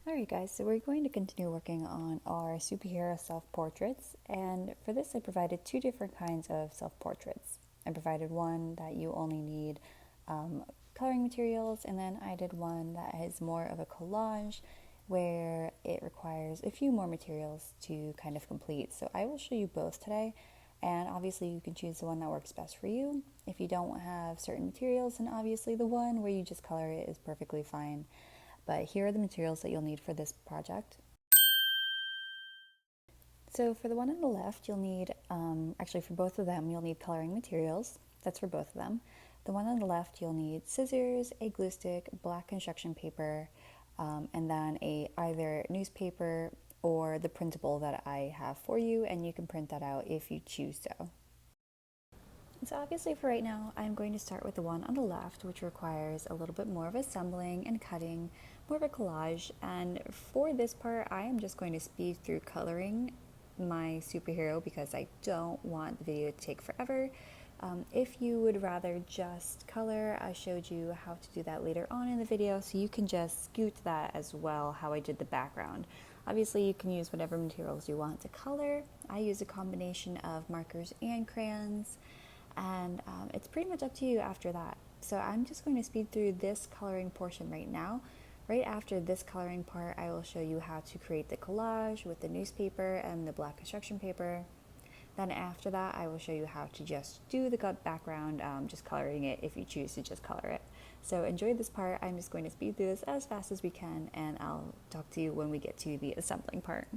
Alright guys, so we're going to continue working on our superhero self-portraits, and for this I provided two different kinds of self-portraits. I provided one that you only need coloring materials, and then I did one that is more of a collage where it requires a few more materials to kind of complete. So I will show you both today, and obviously you can choose the one that works best for you. If you don't have certain materials, then obviously the one where you just color it is perfectly fine. But here are the materials that you'll need for this project. So for the one on the left, you'll need, actually for both of them, you'll need coloring materials. That's for both of them. The one on the left, you'll need scissors, a glue stick, black construction paper, and then either newspaper or the printable that I have for you, and you can print that out if you choose so. So obviously for right now, I'm going to start with the one on the left, which requires a little bit more of assembling and cutting, more of a collage. And for this part, I am just going to speed through coloring my superhero because I don't want the video to take forever. If you would rather just color, I showed you how to do that later on in the video, so you can just scoot that as well, how I did the background. Obviously, you can use whatever materials you want to color. I use a combination of markers and crayons, and it's pretty much up to you after that. So I'm just going to speed through this coloring portion right now. Right after this coloring part, I will show you how to create the collage with the newspaper and the black construction paper. Then after that, I will show you how to just do the gut background, just coloring it if you choose to just color it. So enjoy this part. I'm just going to speed through this as fast as we can, and I'll talk to you when we get to the assembling part.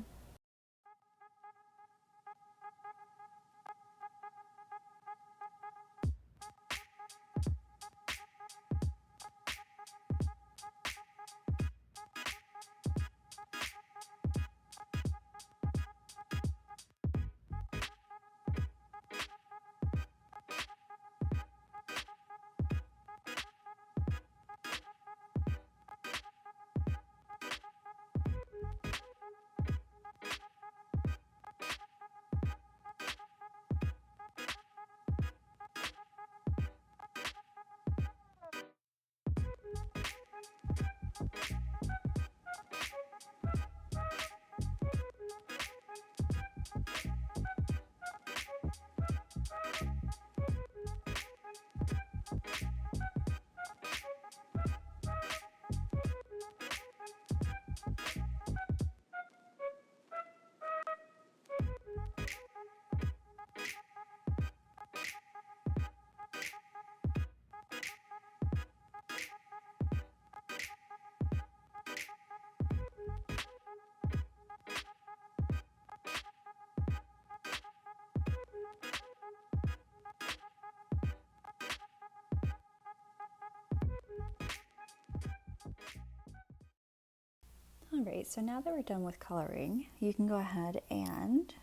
Alright, so now that we're done with coloring, you can go ahead and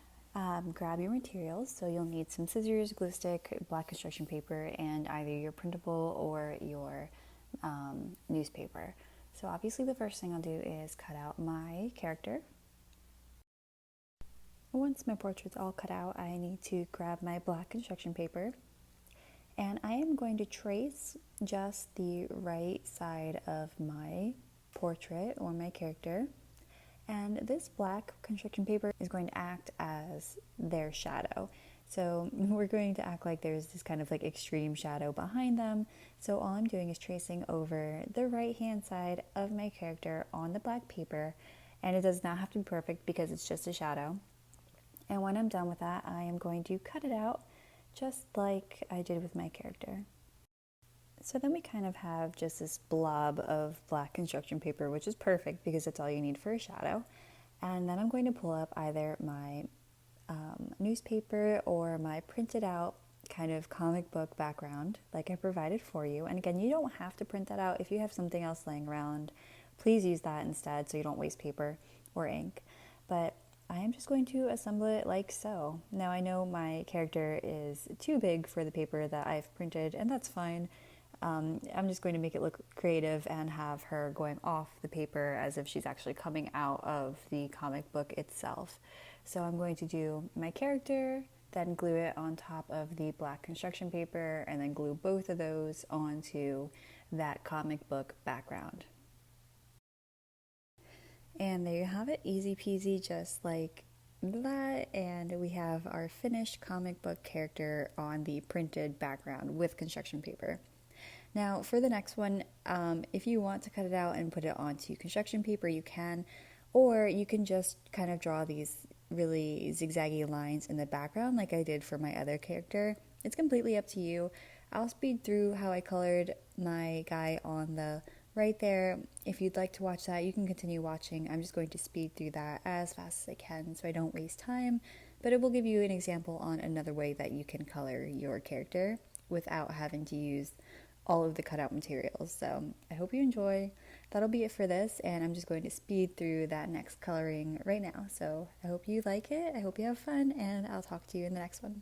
grab your materials. So you'll need some scissors, glue stick, black construction paper, and either your printable or your newspaper. So obviously the first thing I'll do is cut out my character. Once my portrait's all cut out, I need to grab my black construction paper, and I am going to trace just the right side of my portrait or my character, and this black construction paper is going to act as their shadow. So we're going to act like there's this kind of like extreme shadow behind them. So all I'm doing is tracing over the right hand side of my character on the black paper, and it does not have to be perfect because it's just a shadow. And when I'm done with that, I am going to cut it out just like I did with my character. So then we kind of have just this blob of black construction paper, which is perfect because that's all you need for a shadow. And then I'm going to pull up either my newspaper or my printed out kind of comic book background like I provided for you. And again, you don't have to print that out. If you have something else laying around, please use that instead so you don't waste paper or ink. But I am just going to assemble it like so. Now I know my character is too big for the paper that I've printed, and that's fine. I'm just going to make it look creative and have her going off the paper as if she's actually coming out of the comic book itself. So I'm going to do my character, then glue it on top of the black construction paper, and then glue both of those onto that comic book background. And there you have it, easy peasy, just like that. And we have our finished comic book character on the printed background with construction paper. Now, for the next one, if you want to cut it out and put it onto construction paper, you can, or you can just kind of draw these really zigzaggy lines in the background like I did for my other character. It's completely up to you. I'll speed through how I colored my guy on the right there. If you'd like to watch that, you can continue watching. I'm just going to speed through that as fast as I can so I don't waste time, but it will give you an example on another way that you can color your character without having to use all of the cutout materials. So I hope you enjoy. That'll be it for this, and I'm just going to speed through that next coloring right now. So I hope you like it, I hope you have fun, and I'll talk to you in the next one.